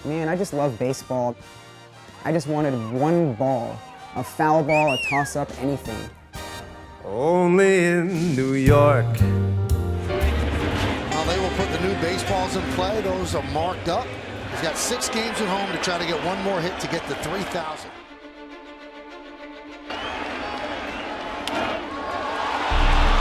Man, I just love baseball. I just wanted one ball, a foul ball, a toss-up, anything. Only in New York. Well, they will put the new baseballs in play. Those are marked up. He's got 6 games at home to try to get one more hit to get to 3,000.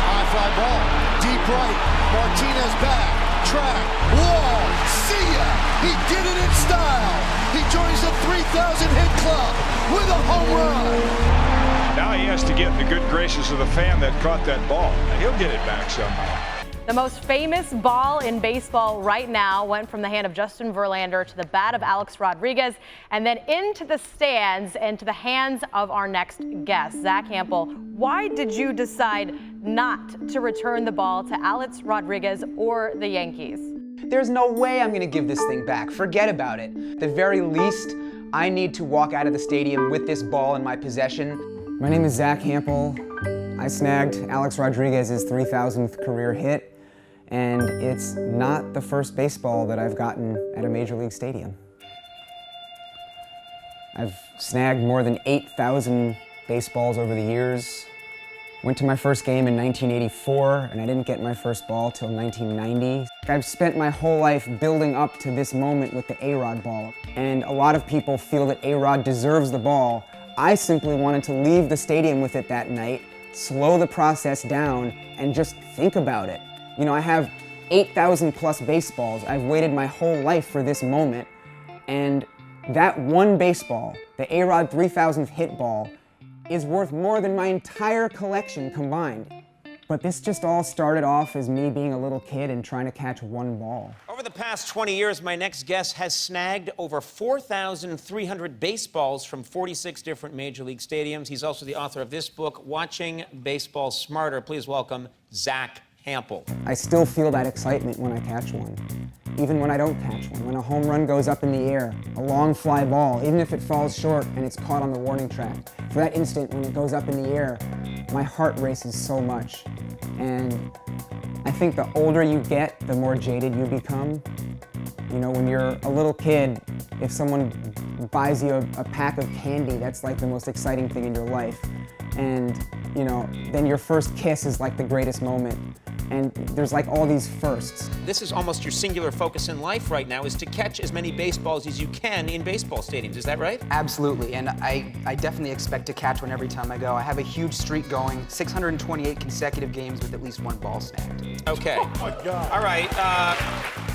High fly ball, deep right. Martinez back, track, wall, see ya! He did it in style. He joins the 3,000 hit club with a home run. Now he has to get in the good graces of the fan that caught that ball. He'll get it back somehow. The most famous ball in baseball right now went from the hand of Justin Verlander to the bat of Alex Rodriguez, and then into the stands and to the hands of our next guest, Zach Hampel. Why did you decide not to return the ball to Alex Rodriguez or the Yankees? There's no way I'm gonna give this thing back. Forget about it. At the very least, I need to walk out of the stadium with this ball in my possession. My name is Zach Hampel. I snagged Alex Rodriguez's 3,000th career hit, and it's not the first baseball that I've gotten at a major league stadium. I've snagged more than 8,000 baseballs over the years. Went to my first game in 1984, and I didn't get my first ball till 1990. I've spent my whole life building up to this moment with the A-Rod ball, and a lot of people feel that A-Rod deserves the ball. I simply wanted to leave the stadium with it that night, slow the process down, and just think about it. You know, I have 8,000 plus baseballs. I've waited my whole life for this moment, and that one baseball, the A-Rod 3,000th hit ball, is worth more than my entire collection combined. But this just all started off as me being a little kid and trying to catch one ball. Over the past 20 years, my next guest has snagged over 4,300 baseballs from 46 different major league stadiums. He's also the author of this book, Watching Baseball Smarter. Please welcome Zach Hampel. I still feel that excitement when I catch one. Even when I don't catch one, when a home run goes up in the air, a long fly ball, even if it falls short and it's caught on the warning track. For that instant when it goes up in the air, my heart races so much. And I think the older you get, the more jaded you become. You know, when you're a little kid, if someone buys you a pack of candy, that's like the most exciting thing in your life. And, you know, then your first kiss is like the greatest moment. And there's like all these firsts. This is almost your singular focus in life right now, is to catch as many baseballs as you can in baseball stadiums. Is that right? Absolutely, and I definitely expect to catch one every time I go. I have a huge streak going, 628 consecutive games with at least one ball snagged. Okay. Oh my God. All right.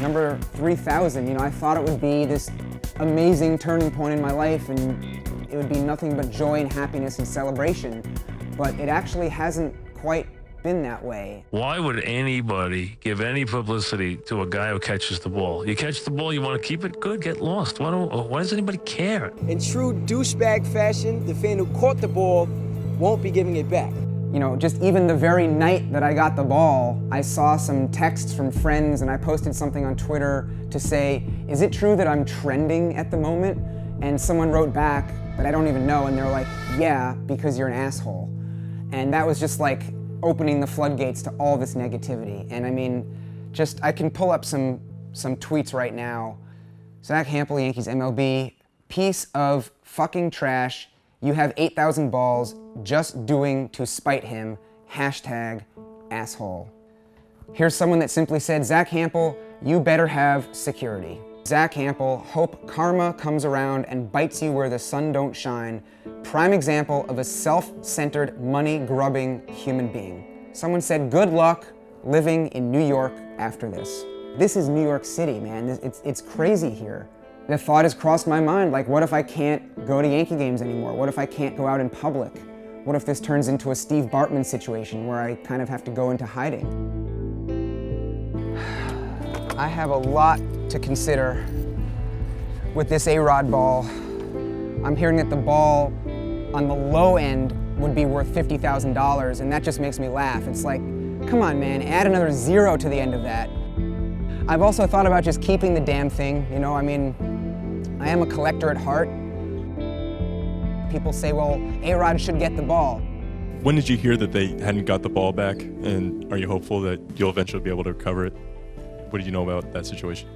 Number 3,000, you know, I thought it would be this amazing turning point in my life and it would be nothing but joy and happiness and celebration, but it actually hasn't quite been that way. Why would anybody give any publicity to a guy who catches the ball? You catch the ball, you want to keep it? Good, get lost. Why does anybody care? In true douchebag fashion, the fan who caught the ball won't be giving it back. You know, just even the very night that I got the ball, I saw some texts from friends and I posted something on Twitter to say, is it true that I'm trending at the moment? And someone wrote back that I don't even know, and they're like, yeah, because you're an asshole. And that was just like opening the floodgates to all this negativity. And I mean, just, I can pull up some tweets right now. Zach Hampel, Yankees MLB, piece of fucking trash. You have 8,000 balls, just doing to spite him, hashtag asshole. Here's someone that simply said, Zach Hampel, you better have security. Zach Hampel, hope karma comes around and bites you where the sun don't shine. Prime example of a self-centered, money-grubbing human being. Someone said, good luck living in New York after this. This is New York City, man. It's crazy here. The thought has crossed my mind, like, what if I can't go to Yankee games anymore? What if I can't go out in public? What if this turns into a Steve Bartman situation where I kind of have to go into hiding? I have a lot to consider with this A-Rod ball. I'm hearing that the ball on the low end would be worth $50,000, and that just makes me laugh. It's like, come on, man, add another zero to the end of that. I've also thought about just keeping the damn thing, you know, I mean, I am a collector at heart. People say, well, A-Rod should get the ball. When did you hear that they hadn't got the ball back, and are you hopeful that you'll eventually be able to recover it? What did you know about that situation?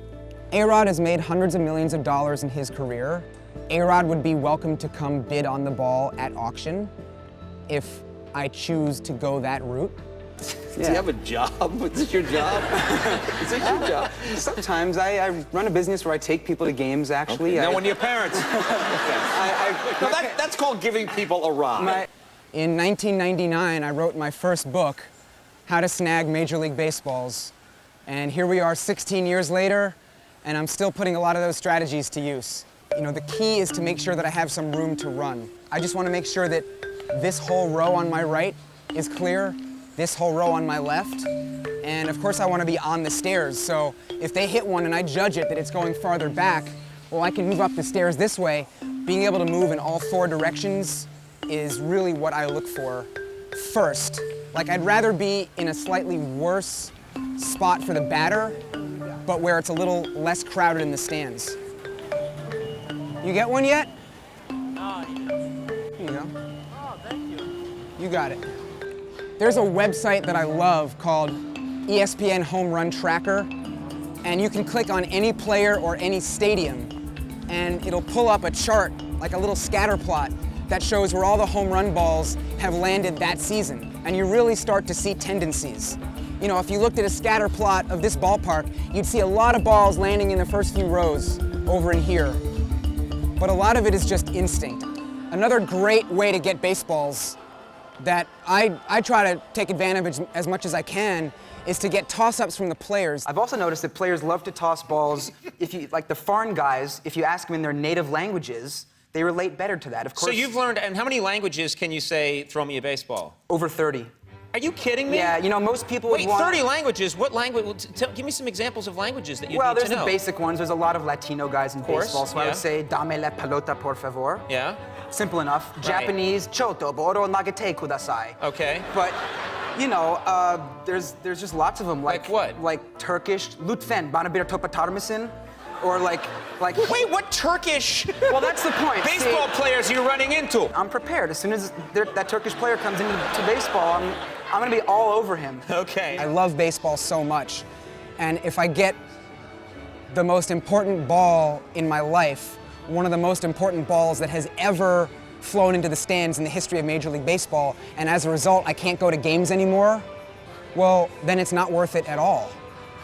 A-Rod has made hundreds of millions of dollars in his career. A-Rod would be welcome to come bid on the ball at auction if I choose to go that route. Do you have a job? Is this your job? Is this your job? Sometimes I run a business where I take people to games, actually. Okay. Now, when your parents... that's called giving people a ride. In 1999, I wrote my first book, How to Snag Major League Baseballs. And here we are 16 years later, and I'm still putting a lot of those strategies to use. You know, the key is to make sure that I have some room to run. I just want to make sure that this whole row on my right is clear, this whole row on my left, and of course I want to be on the stairs, so if they hit one and I judge it that it's going farther back, well, I can move up the stairs this way. Being able to move in all four directions is really what I look for first. Like, I'd rather be in a slightly worse spot for the batter, but where it's a little less crowded in the stands. You get one yet? No. Here you go. Oh, thank you. You got it. There's a website that I love called ESPN Home Run Tracker, and you can click on any player or any stadium, and it'll pull up a chart, like a little scatter plot, that shows where all the home run balls have landed that season, and you really start to see tendencies. You know, if you looked at a scatter plot of this ballpark, you'd see a lot of balls landing in the first few rows over in here, but a lot of it is just instinct. Another great way to get baseballs that I try to take advantage as much as I can is to get toss-ups from the players. I've also noticed that players love to toss balls. If you, like the foreign guys, if you ask them in their native languages, they relate better to that. Of course. So you've learned, and how many languages can you say, throw me a baseball? Over 30. Are you kidding me? Yeah, you know, most people would want... 30 languages? What language? Give me some examples of languages that you need to know. Well, there's the basic ones. There's a lot of Latino guys in baseball, so I would say, dame la pelota, por favor. Yeah. Simple enough. Right. Japanese, choto, boro nagate kudasai. Okay. But, you know, there's just lots of them. Like what? Like Turkish, lütfen, bana bir top atar mısın? Or like... Wait, what Turkish? Well, that's the point. Baseball players you're running into. I'm prepared. As soon as that Turkish player comes into baseball, I'm gonna be all over him. Okay. I love baseball so much, and if I get the most important ball in my life, one of the most important balls that has ever flown into the stands in the history of Major League Baseball, and as a result I can't go to games anymore, well, then it's not worth it at all.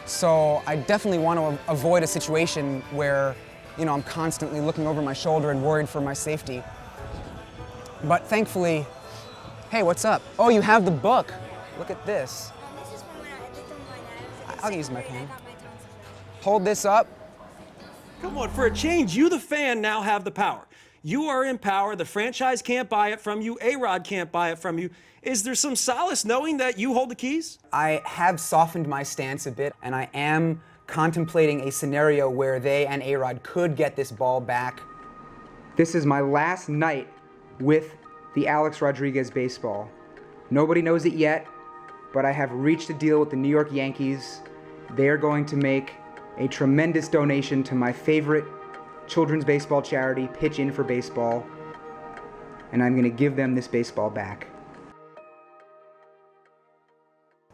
So I definitely want to avoid a situation where, you know, I'm constantly looking over my shoulder and worried for my safety. But thankfully, hey, what's up? Oh, you have the book. Look at this. I'll use my pen. Hold this up. Come on, for a change, you the fan now have the power. You are in power. The franchise can't buy it from you. A-Rod can't buy it from you. Is there some solace knowing that you hold the keys? I have softened my stance a bit, and I am contemplating a scenario where they and A-Rod could get this ball back. This is my last night with the Alex Rodriguez baseball. Nobody knows it yet, but I have reached a deal with the New York Yankees. They are going to make a tremendous donation to my favorite children's baseball charity, Pitch In for Baseball, and I'm going to give them this baseball back.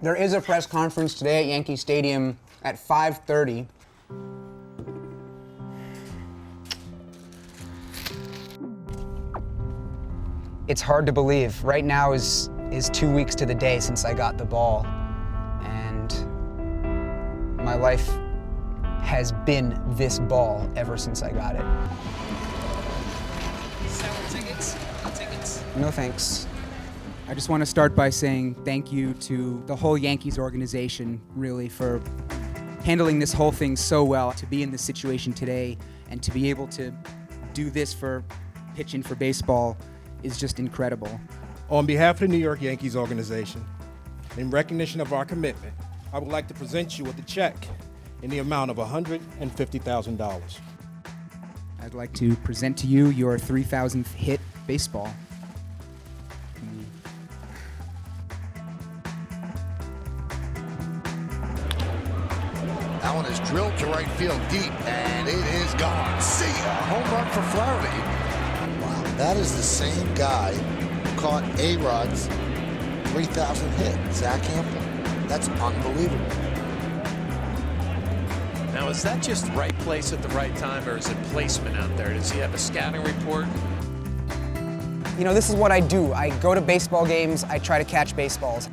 There is a press conference today at Yankee Stadium at 5:30. It's hard to believe. Right now is 2 weeks to the day since I got the ball, and my life has been this ball ever since I got it. Tickets? Tickets? No thanks. I just want to start by saying thank you to the whole Yankees organization, really, for handling this whole thing so well. To be in this situation today and to be able to do this for Pitch In for Baseball is just incredible. On behalf of the New York Yankees organization, in recognition of our commitment, I would like to present you with a check in the amount of $150,000. I'd like to present to you your 3,000th hit baseball. That one is drilled to right field deep, and it is gone. See ya! Home run for Flaherty. Wow, that is the same guy who caught A-Rod's 3,000 hit, Zach Hampton. That's unbelievable. Now, is that just right place at the right time, or is it placement out there? Does he have a scouting report? You know, this is what I do. I go to baseball games, I try to catch baseballs.